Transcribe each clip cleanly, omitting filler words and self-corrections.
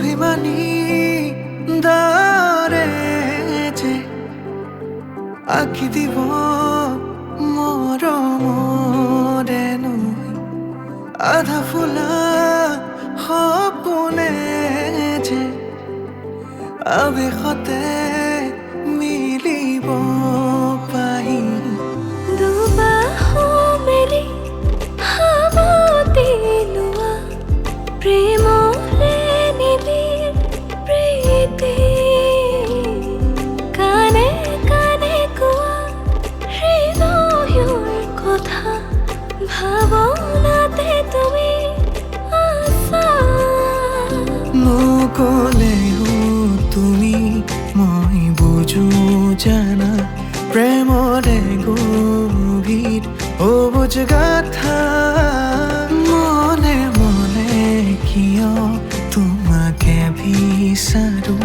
অভিমানী দাৰে যে আঁকি দিব মৰমৰে নৈ আধা ফুলা সপোনে যে আৱেশতে মিলিব পাহি দুবাহু মেলি সাৱতি লোৱা প্ৰেমৰে নিবিড় প্ৰীতি কানে কানে কোৱা হৃদয়ৰ কথা ভাৱনাতে তুমি আছা নকলেও তুমি মই বুজো জানা প্ৰেমৰে গভীৰ অবুজ গাথা মনে মনে কিয় তোমাকে বিচাৰো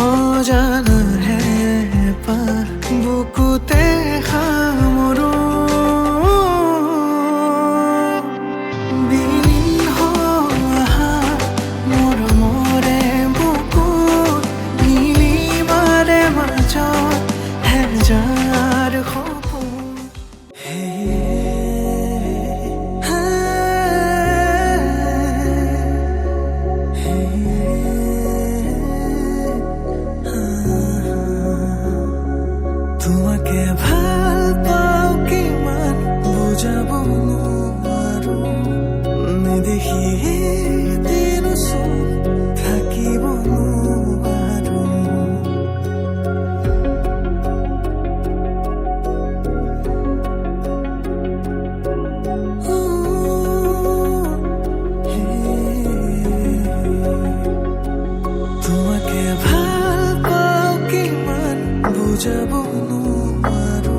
অজানা হেঁপাহ বুকুতে সামৰো বিলীন হোৱা মৰমৰে বুকুত নীলিমাৰে মাজত হেজাৰ সপোন তোমাকে ভাল পাওঁ কিমান বুজাব নোৱাৰো নেদেখি দিন থাকিব নোৱাৰো তোমাকে ভাল পাওঁ কিমান বুজাব নোৱাৰো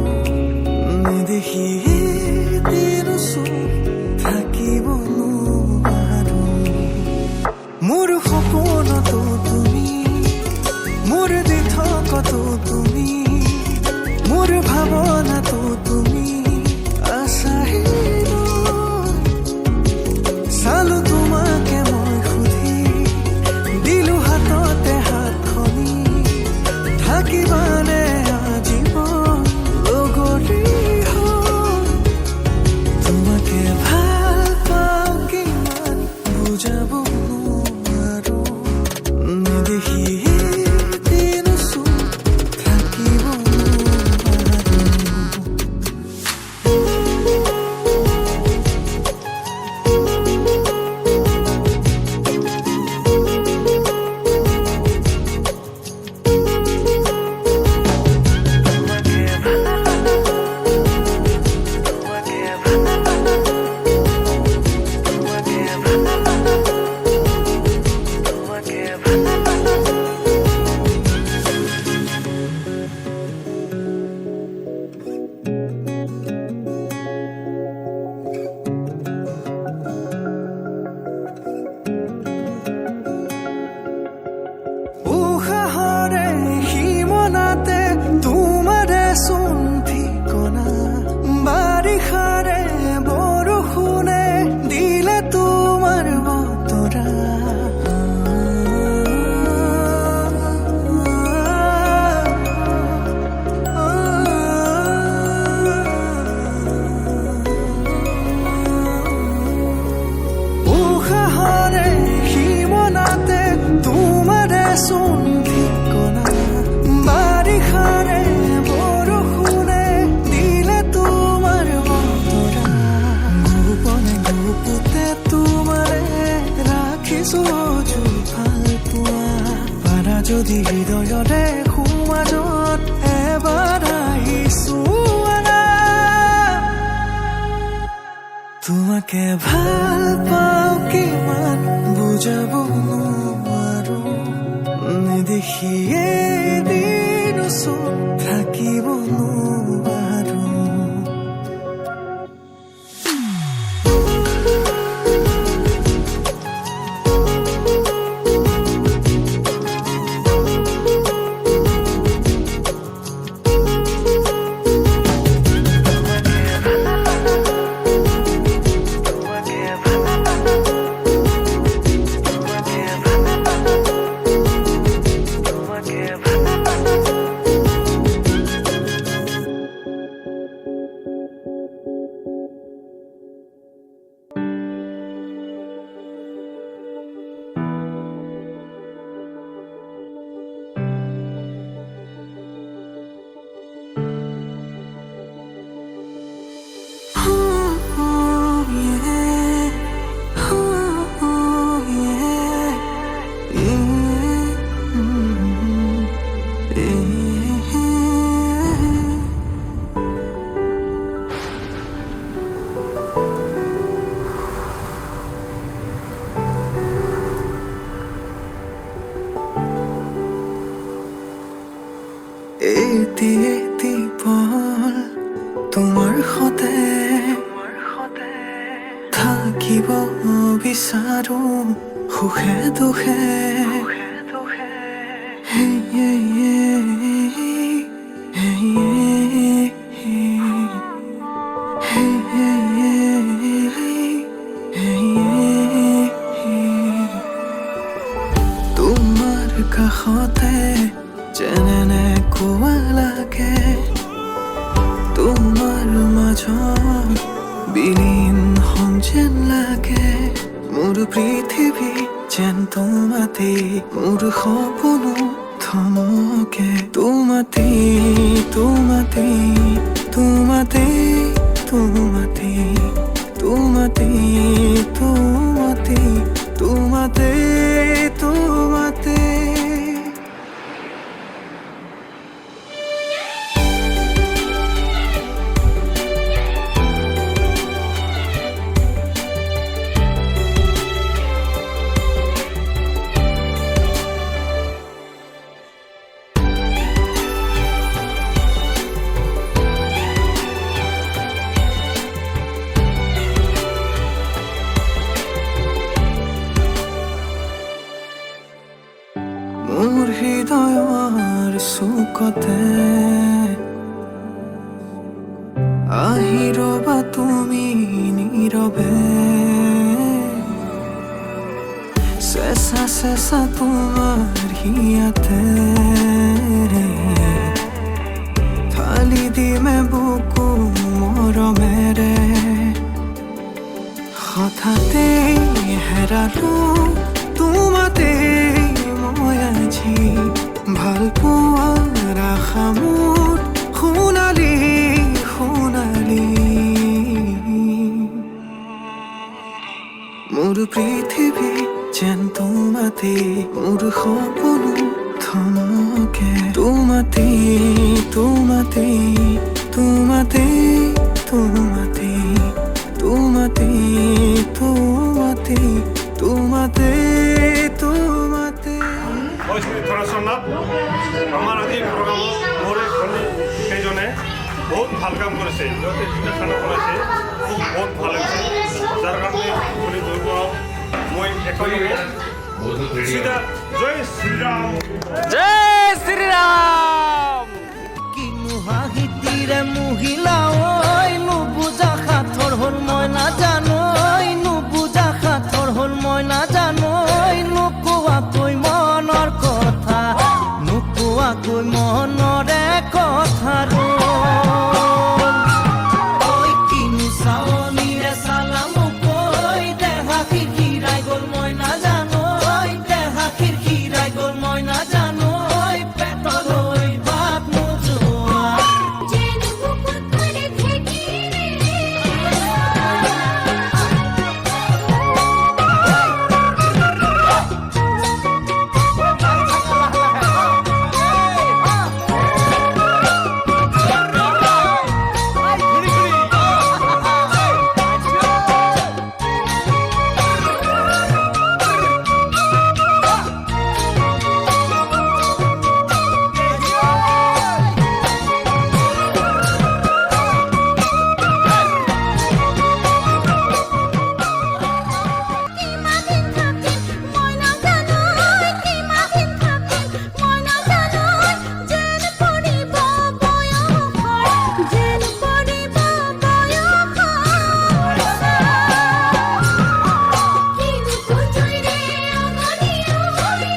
নেদেখি দিন থাকিব নোৱাৰো মোৰ সপোনতো তুমি মোৰ দিঠকতো তুমি মোৰ ভাৱনাতো তুমি আছাহি চালো তোমাকে মই সুধি দিলো হাততে হাতখনি থাকিবানে আজীৱন লগৰী হৈ তোমাকে ভাল পাওঁ কিমান বুজাব নোৱাৰো নেদেখি দিন থাকিব নোৱাৰো উশাহৰে সীমনাতে তোমাৰে চোন ঠিকনা বাৰিষাৰে বৰষুণে দিলে তোমাৰ বতৰা উশাহৰে সীমনাতে তোমাৰে চোন ঠিকনা বাৰিষাৰে বৰষুণে দিলে তোমাৰ বতৰা গোপনে গোপতে তোমাৰে ৰাখিছো ভাল পোৱা পাৰা যদি হৃদয়ৰে সমাজত এবাৰ আহিছো তোমাকে ভাল পাওঁ কিমান বুজাব নোৱাৰো নেদেখিয়ে দিন থাকিব নোৱাৰো এটি এটি পল তোমাৰ সতে থাকিব বিচাৰো সুখে দুখে Hey, hey, hey, hey, hey, hey, hey, তোমাৰ কাষতে যেনে কোৱা লাগে তোমাৰ মাজত বিলীন হম যেন লাগে মোৰ পৃথিৱী যেন তোমাতে মোৰ সপোনো থমকে তোমাতে তোমাতে তোমাতে তোমাতে তোমাতে তোমাতে তোমাতে তোমাতে মোৰ হৃদয়ৰ চুকতে আহি ৰবা তুমি নীৰৱে চেঁচা চেঁচা তোমাৰ হিয়াতে ঢালি দিমে বুকু মৰমেৰে হঠাতে হেৰালো তোমাতে মই আজি ভাল পোৱাৰ আশা মোৰ সোণালী সোণালী মোৰ পৃথিৱী যেন তোমাতে মোৰ সপোনো থমকে তোমাতে তোমাতে তোমাতে তোমাতে তোমাতে তোমাতে তোমাতে তোমাতে আমাৰ আজি প্ৰগ্ৰামত মোৰ কেইজনে বহুত ভাল কাম কৰিছে সিহঁতে যিটো খানা বনাইছে খুব বহুত ভাল লাগিছে যাৰ কাৰণে বুলি মই একেলগে চিধা জয় শ্ৰীৰাম জয় শ্ৰীৰাম কিনো হাঁহিতিৰে মহিলা ঐ নুবুজা সাঁথৰ হ'ল মই নাজানো নুবুজা সাঁথৰ হ'ল মই নাজানো নোকোৱাকৈ মনৰ কথা নোকোৱাকৈ মনৰে কথা ঐ কিনো চাৱনিৰে চালাম কৈ দেহা খিৰখিৰাই গ'ল মই নাজানো দেহা খিৰখিৰাই গ'ল মই নাজানো পেটলৈ ভাত নোযোৱা যেন বুকুত ধৰে ঠেকি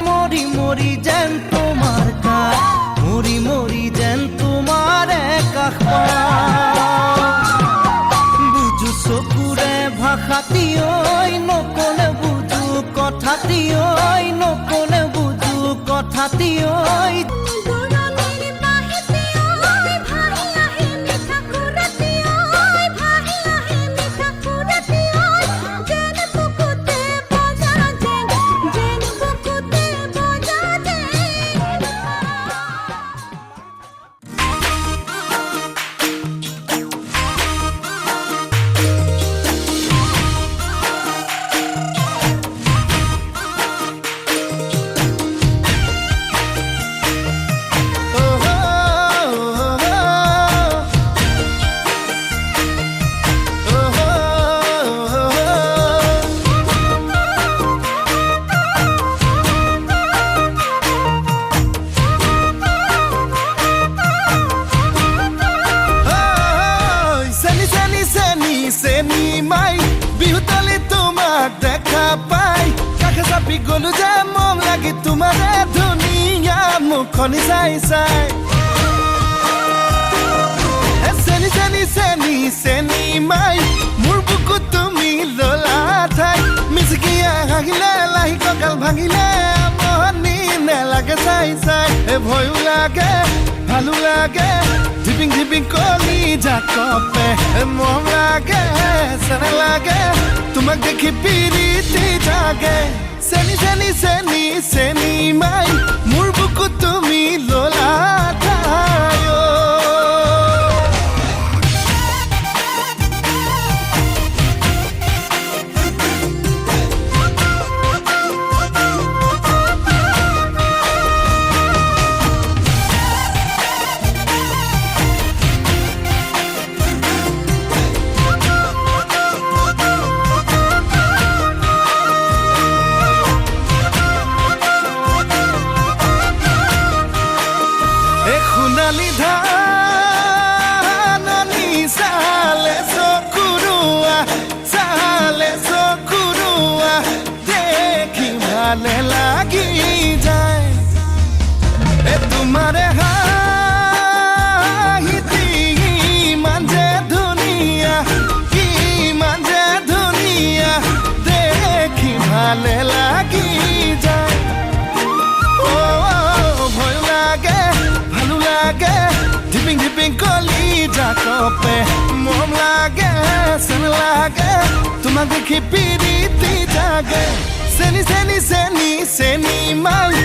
মৰি মৰি যেন তোমাৰ কাষ মৰি মৰি যেন তোমাৰ কাষ বুজু চকুৰে ভাষাতি ঐ নকলে বুজু কথাতি ঐ নকলে বুজু কথাতি ঐ দুরনের বাহিতে ওই ভাহি আহে মিঠা কুরাতি ওই ভাহি আহে মিঠা কুরাতি ওই যেন বুকুতে বজা যেন বুকুতে বজা যেন আকাশে চাপি গলো যে মন লাগি তোমাৰে ধুনীয়া মুখনি চাই চাই চেনি চেনি চেনি চেনি মাই মোৰ বুকুত তুমি ললা ঠাই মিচিকিয়া হাঁহিলে লাহি কঁকাল ভাঙিলে মনি নেলাগে চাই চাই ভয়ো লাগে ভালো লাগে ধিপিং ধিপিং কলি জাকপে মৰম লাগে চেনে লাগে তোমাক দেখি পিৰিতি জাগে চেনি চেনি চেনি চেনি মাই মোৰ বুকুত তুমি ললা ঠাই সোণালী ধাননি চালে চকুৰুৱা দেখি ভালে লাগি যায় তোমাৰে হাঁহিতি ইমান যে ধুনীয়া দেখি ভালে লাগি যায় ভয় লাগে ভালো লাগে ধিপিং ধিপিং কলি জাকপে মৰম লাগে চেন লাগে তোমাক দেখি পিৰিতি জাগে চেনি চেনি চেনি চেনি মাই